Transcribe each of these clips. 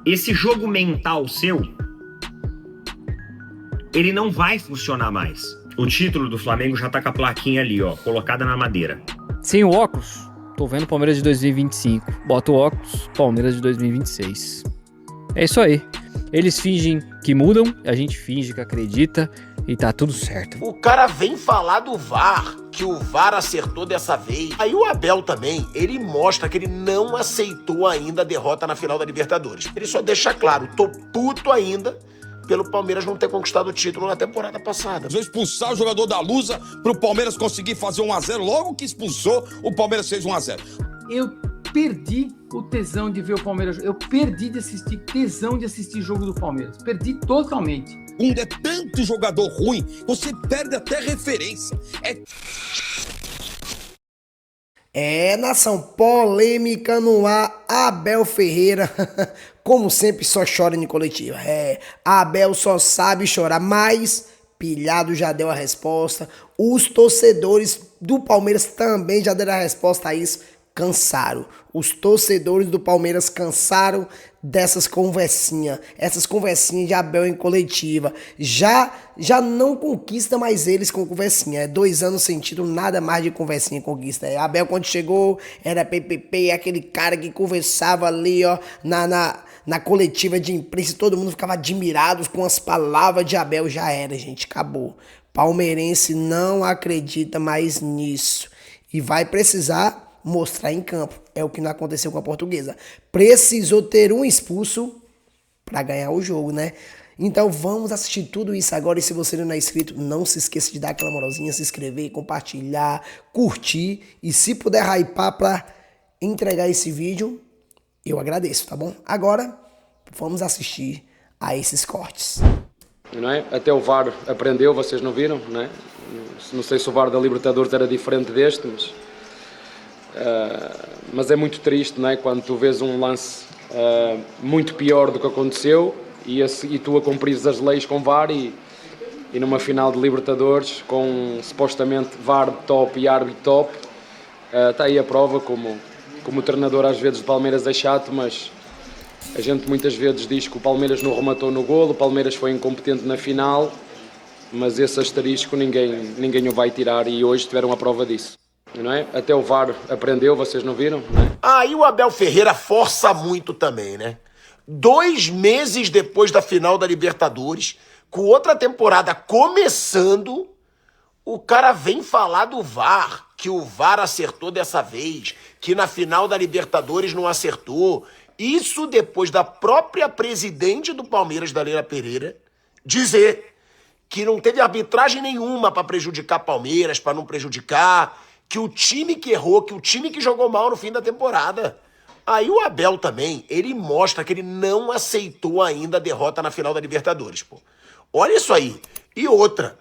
esse jogo mental seu, ele não vai funcionar mais. O título do Flamengo já tá com a plaquinha ali, ó, colocada na madeira. Sem o óculos, tô vendo Palmeiras de 2025. Bota o óculos, Palmeiras de 2026. É isso aí. Eles fingem que mudam, a gente finge que acredita e tá tudo certo. O cara vem falar do VAR, que o VAR acertou dessa vez. Aí o Abel também, ele mostra que ele não aceitou ainda a derrota na final da Libertadores. Ele só deixa claro, tô puto ainda pelo Palmeiras não ter conquistado o título na temporada passada. Vou expulsar o jogador da Lusa pro Palmeiras conseguir fazer 1-0. Logo que expulsou, o Palmeiras fez 1-0. Eu perdi o tesão de ver o Palmeiras. Eu perdi de assistir, tesão de assistir jogo do Palmeiras. Perdi totalmente. É tanto jogador ruim, você perde até referência. Nação, polêmica no ar, Abel Ferreira, como sempre, só chora em coletiva. Abel só sabe chorar, mas Pilhado já deu a resposta, os torcedores do Palmeiras também já deram a resposta a isso, cansaram. Os torcedores do Palmeiras cansaram dessas conversinhas, essas conversinhas de Abel em coletiva. Já não conquista mais eles com conversinha. 2 anos sem título, nada mais de conversinha conquista. Abel, quando chegou, era PPP, aquele cara que conversava ali, ó, na coletiva de imprensa, todo mundo ficava admirado com as palavras de Abel. Já era, gente, acabou. Palmeirense não acredita mais nisso e vai precisar mostrar em campo. É o que não aconteceu com a Portuguesa. Precisou ter um expulso para ganhar o jogo, né? Então vamos assistir tudo isso agora. E se você não é inscrito, não se esqueça de dar aquela moralzinha, se inscrever, compartilhar, curtir. E se puder hypar para entregar esse vídeo, eu agradeço, tá bom? Agora vamos assistir a esses cortes. Não é? Até o VAR aprendeu, vocês não viram, não é? Não sei se o VAR da Libertadores era diferente deste, mas é muito triste, não é? Quando tu vês um lance muito pior do que aconteceu e tu a cumprires as leis com VAR e numa final de Libertadores com supostamente VAR top e árbitro top, está aí a prova como o treinador às vezes de Palmeiras é chato, mas a gente muitas vezes diz que o Palmeiras não rematou no golo, o Palmeiras foi incompetente na final, mas esse asterisco ninguém o vai tirar e hoje tiveram a prova disso. Não é? Até o VAR aprendeu, vocês não viram? Não é? Aí o Abel Ferreira força muito também, né? 2 meses depois da final da Libertadores, com outra temporada começando, o cara vem falar do VAR, que o VAR acertou dessa vez, que na final da Libertadores não acertou. Isso depois da própria presidente do Palmeiras, Daleira Pereira, dizer que não teve arbitragem nenhuma para prejudicar Palmeiras, para não prejudicar, que o time que errou, que o time que jogou mal no fim da temporada. Aí o Abel também, ele mostra que ele não aceitou ainda a derrota na final da Libertadores, pô. Olha isso aí. E outra,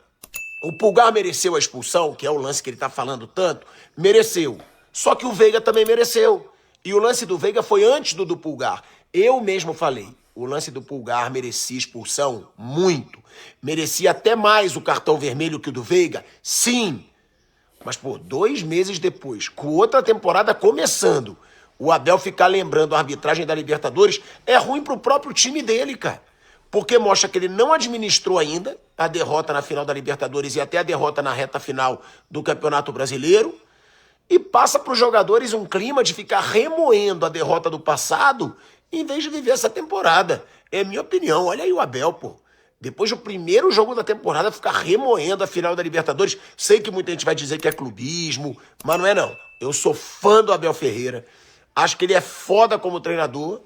o Pulgar mereceu a expulsão, que é o lance que ele tá falando tanto, mereceu. Só que o Veiga também mereceu. E o lance do Veiga foi antes do Pulgar. Eu mesmo falei, o lance do Pulgar merecia expulsão muito. Merecia até mais o cartão vermelho que o do Veiga, sim. Mas, 2 meses depois, com outra temporada começando, o Abel ficar lembrando a arbitragem da Libertadores é ruim pro próprio time dele, cara. Porque mostra que ele não administrou ainda a derrota na final da Libertadores e até a derrota na reta final do Campeonato Brasileiro. E passa para os jogadores um clima de ficar remoendo a derrota do passado em vez de viver essa temporada. É minha opinião. Olha aí o Abel, pô. Depois do primeiro jogo da temporada, ficar remoendo a final da Libertadores. Sei que muita gente vai dizer que é clubismo, mas não é não. Eu sou fã do Abel Ferreira. Acho que ele é foda como treinador,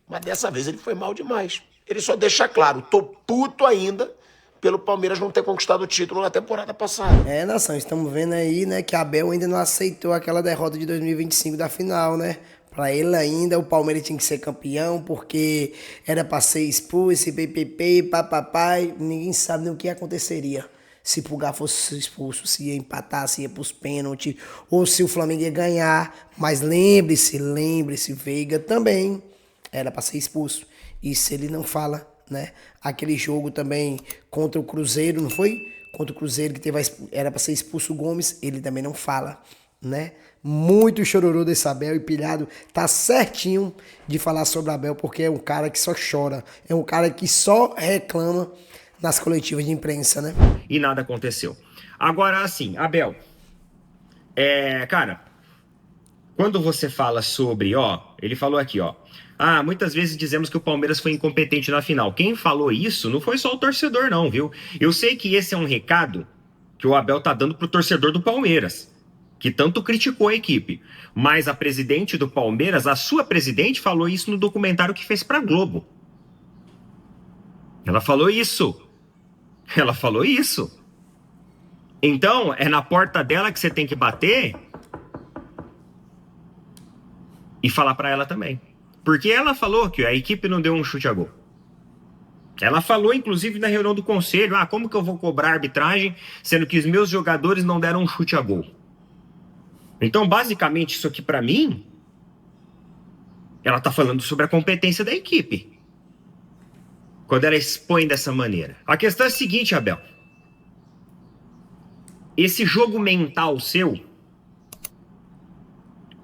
mas dessa vez ele foi mal demais. Ele só deixa claro, tô puto ainda pelo Palmeiras não ter conquistado o título na temporada passada. Nação, estamos vendo aí, né, que Abel ainda não aceitou aquela derrota de 2025 da final, né? Pra ele ainda, o Palmeiras tinha que ser campeão, porque era pra ser expulso, PPP, papapai, ninguém sabe nem o que aconteceria. Se Pulgar fosse expulso, se ia empatar, se ia pros pênaltis, ou se o Flamengo ia ganhar. Mas lembre-se, Veiga também era pra ser expulso. E se ele não fala, né? Aquele jogo também contra o Cruzeiro, não foi? Contra o Cruzeiro que era pra ser expulso o Gomes, ele também não fala. né? Muito chororô desse Abel, e Pilhado tá certinho de falar sobre Abel, porque é um cara que só chora, é um cara que só reclama nas coletivas de imprensa, né? E nada aconteceu. Agora, assim, Abel, cara, quando você fala sobre, ele falou aqui, muitas vezes dizemos que o Palmeiras foi incompetente na final. Quem falou isso não foi só o torcedor, não, viu? Eu sei que esse é um recado que o Abel tá dando pro torcedor do Palmeiras, que tanto criticou a equipe. Mas a presidente do Palmeiras, a sua presidente, falou isso no documentário que fez pra Globo. Ela falou isso. Ela falou isso. Então, é na porta dela que você tem que bater e falar pra ela também. Porque ela falou que a equipe não deu um chute a gol. Ela falou, inclusive, na reunião do conselho, como que eu vou cobrar a arbitragem, sendo que os meus jogadores não deram um chute a gol? Então, basicamente, isso aqui pra mim, ela tá falando sobre a competência da equipe. Quando ela expõe dessa maneira. A questão é a seguinte, Abel. Esse jogo mental seu,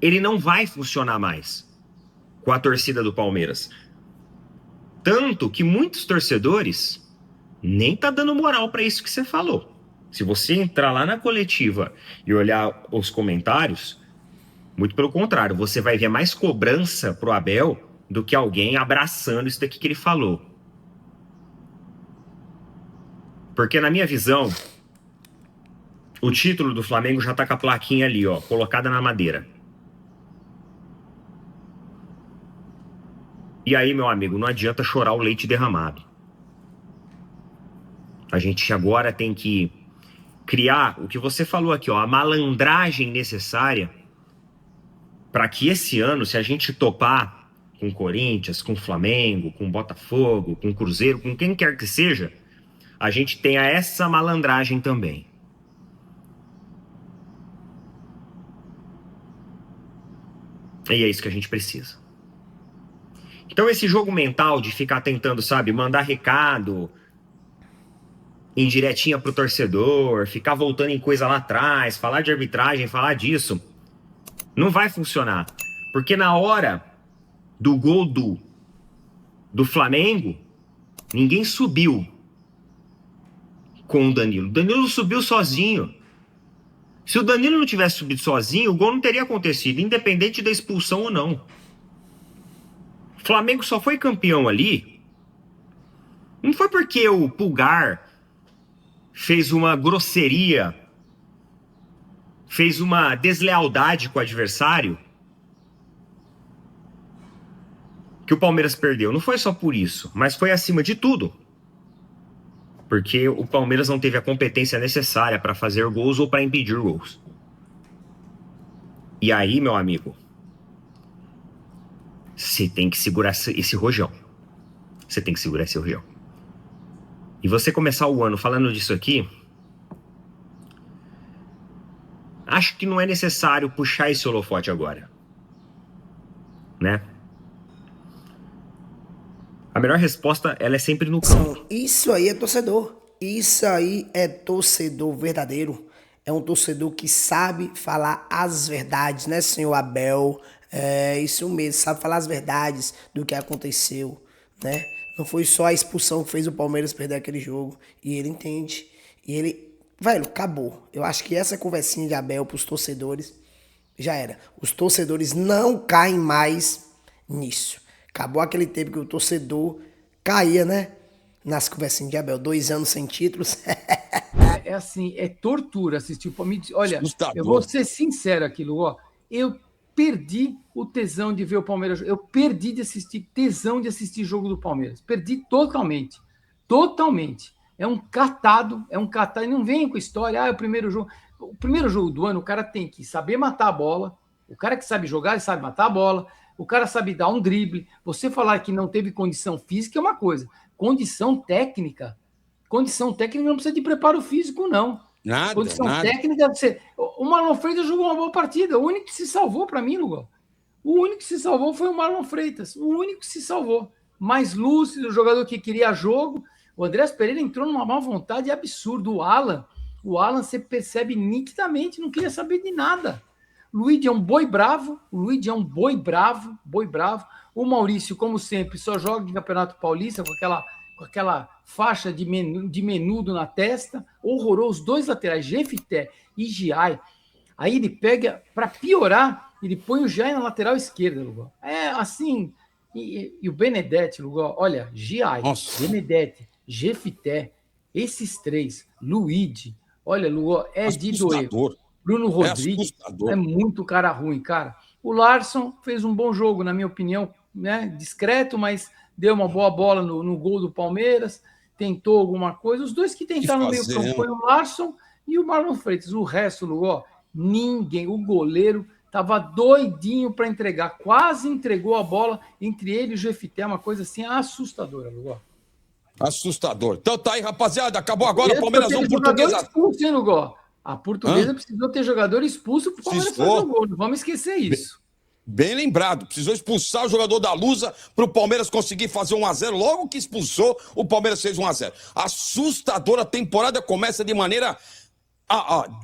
ele não vai funcionar mais com a torcida do Palmeiras. Tanto que muitos torcedores nem tá dando moral pra isso que você falou. Se você entrar lá na coletiva e olhar os comentários, muito pelo contrário, você vai ver mais cobrança pro Abel do que alguém abraçando isso daqui que ele falou. Porque na minha visão, o título do Flamengo já tá com a plaquinha ali, colocada na madeira. E aí, meu amigo, não adianta chorar o leite derramado. A gente agora tem que criar o que você falou aqui, a malandragem necessária para que esse ano, se a gente topar com o Corinthians, com o Flamengo, com o Botafogo, com o Cruzeiro, com quem quer que seja, a gente tenha essa malandragem também. E é isso que a gente precisa. Então esse jogo mental de ficar tentando, mandar recado indiretinha pro torcedor, ficar voltando em coisa lá atrás, falar de arbitragem, falar disso, não vai funcionar. Porque na hora do gol do Flamengo, ninguém subiu com o Danilo. O Danilo subiu sozinho. Se o Danilo não tivesse subido sozinho, o gol não teria acontecido, independente da expulsão ou não. O Flamengo só foi campeão ali, não foi porque o Pulgar fez uma grosseria, fez uma deslealdade com o adversário, que o Palmeiras perdeu. Não foi só por isso, mas foi acima de tudo. Porque o Palmeiras não teve a competência necessária para fazer gols ou para impedir gols. E aí, meu amigo, você tem que segurar esse rojão. Você tem que segurar esse rojão. E você começar o ano falando disso aqui, acho que não é necessário puxar esse holofote agora. Né? A melhor resposta, ela é sempre no campo. Isso aí é torcedor. Isso aí é torcedor verdadeiro. É um torcedor que sabe falar as verdades, né, senhor Abel? É isso mesmo, sabe falar as verdades do que aconteceu, né? Não foi só a expulsão que fez o Palmeiras perder aquele jogo. E ele entende. E ele... Velho, acabou. Eu acho que essa conversinha de Abel pros torcedores já era. Os torcedores não caem mais nisso. Acabou aquele tempo que o torcedor caía, né? Nas conversinhas de Abel. 2 anos sem títulos. É assim, é tortura assistir o Palmeiras. Olha, Assustador. eu vou ser sincero aqui, Lu. Eu perdi o tesão de ver o Palmeiras. Eu perdi de assistir, tesão de assistir jogo do Palmeiras. Perdi totalmente. Totalmente. É um catado. E não vem com história. É o primeiro jogo. O primeiro jogo do ano, o cara tem que saber matar a bola. O cara que sabe jogar, ele sabe matar a bola. O cara sabe dar um drible. Você falar que não teve condição física é uma coisa. Condição técnica não precisa de preparo físico, não. Nada, Condição nada. técnica, o Marlon Freitas jogou uma boa partida. O único que se salvou para mim, Lugo. O único que se salvou foi o Marlon Freitas. O único que se salvou. Mais lúcido, o jogador que queria jogo. O Andrés Pereira entrou numa má vontade absurda. O Alan, você percebe nitidamente, não queria saber de nada. Luigi é um boi bravo, boi bravo. O Maurício, como sempre, só joga em Campeonato Paulista com aquela faixa de menudo na testa. Horroroso. Os dois laterais, Jefité e Giai. Aí ele pega, para piorar, ele põe o Giai na lateral esquerda, Lugol. É assim. E o Benedetti, Lugol, olha, Giai, Benedetti, Jefité, esses três, Luigi, olha, Lugol, é de doer. Bruno Rodrigues é muito cara ruim, cara. O Larsson fez um bom jogo, na minha opinião, né? Discreto, mas deu uma boa bola no gol do Palmeiras, tentou alguma coisa. Os dois que tentaram no meio campo foi o Larsson e o Marlon Freitas. O resto, Lugol, ninguém. O goleiro estava doidinho para entregar, quase entregou a bola entre ele e o Jefité, uma coisa assim assustadora, Lugol. Assustador. Então tá aí, rapaziada, acabou agora o Palmeiras 1, Portuguesa. Expulso, hein, Lugol? A Portuguesa precisou ter jogador expulso para o Palmeiras fazer o gol. Não vamos esquecer isso. Bem lembrado, precisou expulsar o jogador da Lusa para o Palmeiras conseguir fazer 1-0. Logo que expulsou, o Palmeiras fez 1-0. Assustadora, a temporada começa de maneira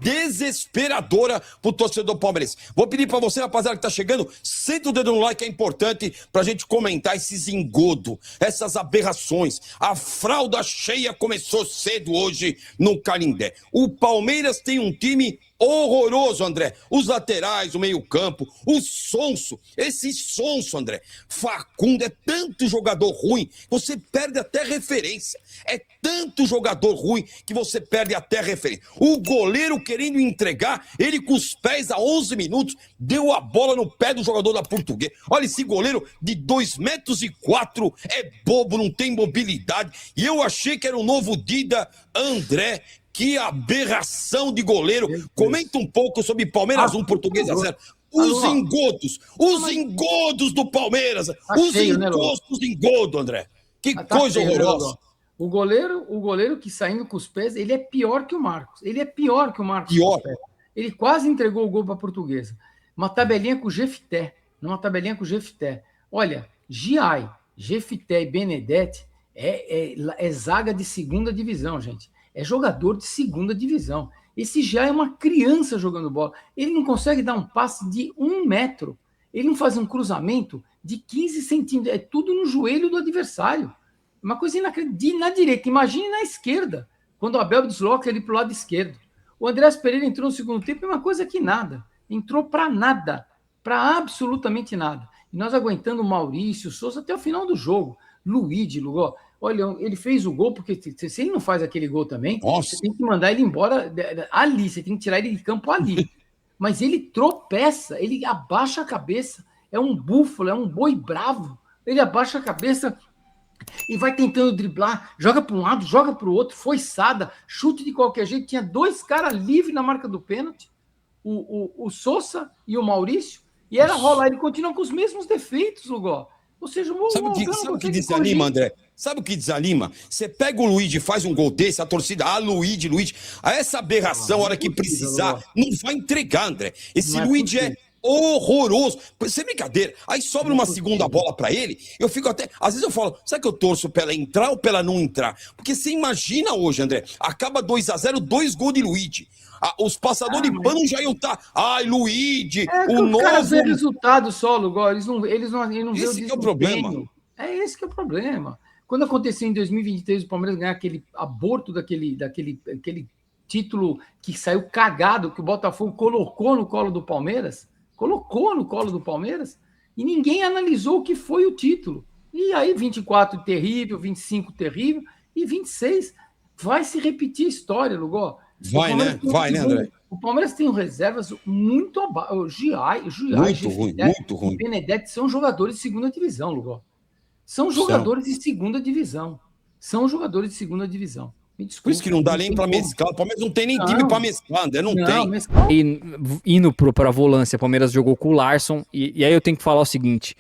desesperadora pro torcedor palmeirense. Vou pedir para você, rapaziada, que tá chegando, senta o dedo no like, é importante pra gente comentar esses engodos, essas aberrações. A fralda cheia começou cedo hoje no Canindé. O Palmeiras tem um time horroroso, André. Os laterais, o meio-campo, o Sonso, esse Sonso, André. Facundo, é tanto jogador ruim, você perde até referência. É tanto jogador ruim que você perde até referência. O goleiro querendo entregar, ele com os pés a 11 minutos, deu a bola no pé do jogador da Portuguesa. Olha, esse goleiro de 2,4 metros é bobo, não tem mobilidade. E eu achei que era o novo Dida, André. Que aberração de goleiro. Comenta um pouco sobre Palmeiras 1, Portuguesa 0. Os engodos do Palmeiras. Os engodos, André. Que coisa horrorosa. O goleiro que saindo com os pés, ele é pior que o Marcos. Ele Pior. Ele quase entregou o gol para a Portuguesa. Uma tabelinha com o Jefité. Olha, Giai, Jefité e Benedetti é zaga de segunda divisão, gente. É jogador de segunda divisão. Esse já é uma criança jogando bola. Ele não consegue dar um passe de 1 metro. Ele não faz um cruzamento de 15 centímetros. É tudo no joelho do adversário. Uma coisa inacreditável. Na direita, imagine na esquerda. Quando o Abel desloca ele para o lado esquerdo. O Andreas Pereira entrou no segundo tempo, é uma coisa que nada. Entrou para nada. Para absolutamente nada. E nós aguentando o Maurício, o Souza até o final do jogo. Luigi, Lugol. Olha, ele fez o gol, porque se ele não faz aquele gol também, você tem que mandar ele embora ali, você tem que tirar ele de campo ali. Mas ele tropeça, ele abaixa a cabeça, é um búfalo, é um boi bravo, ele abaixa a cabeça e vai tentando driblar, joga para um lado, joga para o outro, foiçada, chute de qualquer jeito, tinha 2 caras livres na marca do pênalti, o Sousa e o Maurício, e era rolar, ele continua com os mesmos defeitos, Lugol. Ou seja, sabe o que desanima, André? Sabe o que desanima? Você pega o Luigi e faz um gol desse, a torcida, Luigi. Essa aberração, a hora que precisar, não vai entregar, André. Esse Luigi é horroroso. Isso é brincadeira. Aí sobra uma segunda bola pra ele, eu fico até... Às vezes eu falo, será que eu torço pra ela entrar ou pra ela não entrar? Porque você imagina hoje, André, acaba 2-0, 2 gols de Luigi. Os passadores de pano já iam estar. Luigi, o novo... Os caras vêem resultado só, Lugol. Eles não vêem o Esse que é o problema. É esse que é o problema. Quando aconteceu em 2023 o Palmeiras ganhar aquele aborto daquele título que saiu cagado, que o Botafogo colocou no colo do Palmeiras, e ninguém analisou o que foi o título. E aí 24 terrível, 25 terrível, e 26 vai se repetir a história, Lugol. Vai, né, André? O Palmeiras tem reservas muito abaixo. O Giai, muito ruim. O Benedetti são jogadores de segunda divisão, Lugol. São jogadores de segunda divisão. Me desculpe. Por isso que não dá nem para mesclar. O Palmeiras não tem nem time para mesclar, André. Não tem. E indo para a volância, o Palmeiras jogou com o Larsson. E aí eu tenho que falar o seguinte.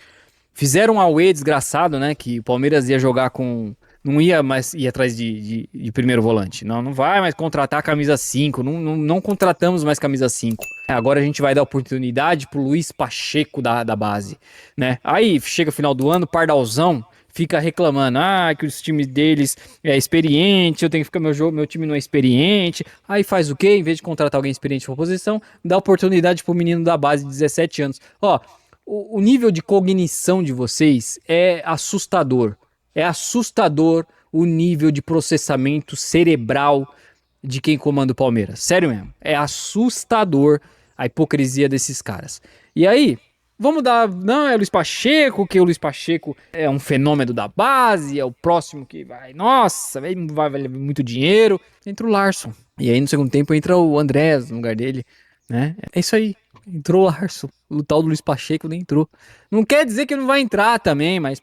Fizeram um auê desgraçado, né? Que o Palmeiras ia jogar com... Não ia mais ir atrás de primeiro volante. Não vai mais contratar a camisa 5. Não contratamos mais camisa 5. Agora a gente vai dar oportunidade pro Luiz Pacheco da base, né? Aí chega o final do ano, Pardalzão fica reclamando, que os times deles é experiente, eu tenho que ficar, meu time não é experiente. Aí faz o quê? Em vez de contratar alguém experiente pra posição, dá oportunidade pro menino da base de 17 anos. Ó, o nível de cognição de vocês é assustador. É assustador o nível de processamento cerebral de quem comanda o Palmeiras. Sério mesmo. É assustador a hipocrisia desses caras. E aí, vamos dar... Não, é o Luiz Pacheco, que o Luiz Pacheco é um fenômeno da base, é o próximo que vai... Nossa, vai valer muito dinheiro. Entra o Larson. E aí, no segundo tempo, entra o Andrés no lugar dele, né? É isso aí. Entrou o Larson. O tal do Luiz Pacheco nem entrou. Não quer dizer que não vai entrar também, mas...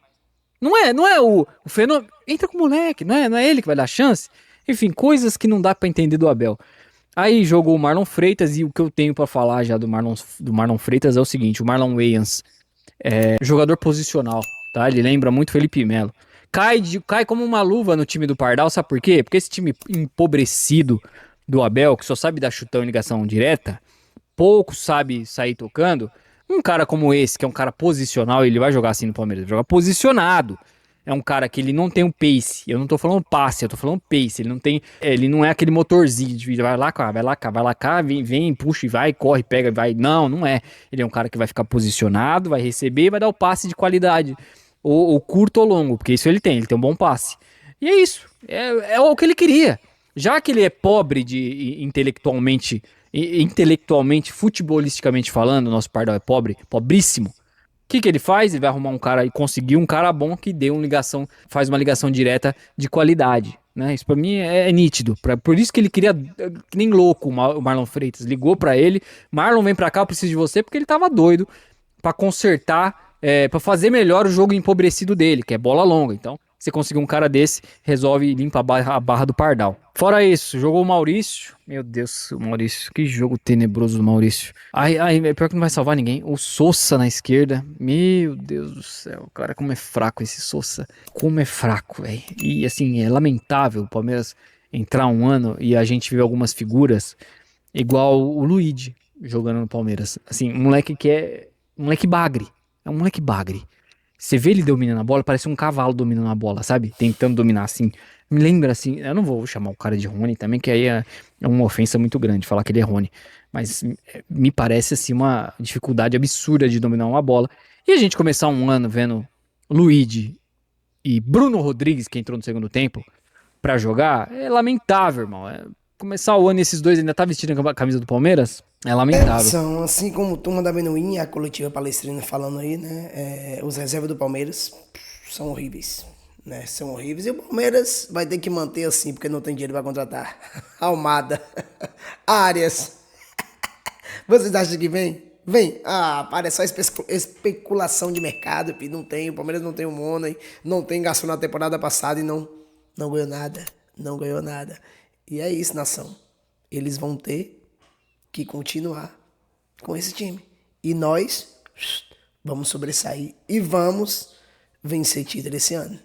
Não é o fenômeno... Entra com o moleque, não é ele que vai dar chance. Enfim, coisas que não dá pra entender do Abel. Aí jogou o Marlon Freitas e o que eu tenho pra falar já do Marlon Freitas é o seguinte, o Marlon Wayans é jogador posicional, tá? Ele lembra muito Felipe Melo. Cai como uma luva no time do Pardal, sabe por quê? Porque esse time empobrecido do Abel, que só sabe dar chutão em ligação direta, pouco sabe sair tocando, um cara como esse, que é um cara posicional, ele vai jogar assim no Palmeiras, vai jogar posicionado. É um cara que ele não tem um pace. Eu não tô falando passe, eu tô falando pace. Ele não é aquele motorzinho de vai lá cá, vem, puxa e vai, corre, pega, vai. Não é. Ele é um cara que vai ficar posicionado, vai receber e vai dar o passe de qualidade. Ou curto ou longo, porque isso ele tem um bom passe. E é isso. É o que ele queria. Já que ele é pobre intelectualmente, futebolisticamente falando, o nosso Pardal é pobre, pobríssimo. O que ele faz? Ele vai arrumar um cara e conseguir um cara bom que faz uma ligação direta de qualidade, né? Isso pra mim é nítido. Por isso que ele queria, que nem louco, o Marlon Freitas. Ligou pra ele, Marlon, vem pra cá, eu preciso de você, porque ele tava doido pra consertar, pra fazer melhor o jogo empobrecido dele, que é bola longa. Então, você conseguir um cara desse, resolve e limpa a barra do Pardal. Fora isso, jogou o Maurício. Meu Deus, o Maurício, que jogo tenebroso do Maurício. Pior que não vai salvar ninguém. O Sousa na esquerda. Meu Deus do céu, cara, como é fraco esse Sousa. Como é fraco, velho. E assim, é lamentável o Palmeiras entrar um ano e a gente ver algumas figuras igual o Luigi jogando no Palmeiras. Assim, um moleque que é um moleque bagre. É um moleque bagre. Você vê ele dominando a bola, parece um cavalo dominando a bola, sabe? Tentando dominar assim. Me lembra assim, eu não vou chamar o cara de Rony também, que aí é uma ofensa muito grande falar que ele é Rony. Mas me parece assim uma dificuldade absurda de dominar uma bola. E a gente começar um ano vendo Luigi e Bruno Rodrigues, que entrou no segundo tempo, pra jogar, é lamentável, irmão. Começar o ano e esses dois ainda tá vestindo a camisa do Palmeiras, é lamentável. São, assim como Turma da Menuim, a coletiva palestrina falando aí, né? Os reservas do Palmeiras são horríveis, né? São horríveis. E o Palmeiras vai ter que manter assim, porque não tem dinheiro pra contratar. Almada, Arias. Vocês acham que vem? Vem. Parece só especulação de mercado, filho. Não tem. O Palmeiras não tem o Money, não tem, gastou na temporada passada e não ganhou nada. Não ganhou nada. E é isso, nação. Eles vão ter que continuar com esse time. E nós vamos sobressair e vamos vencer título esse ano.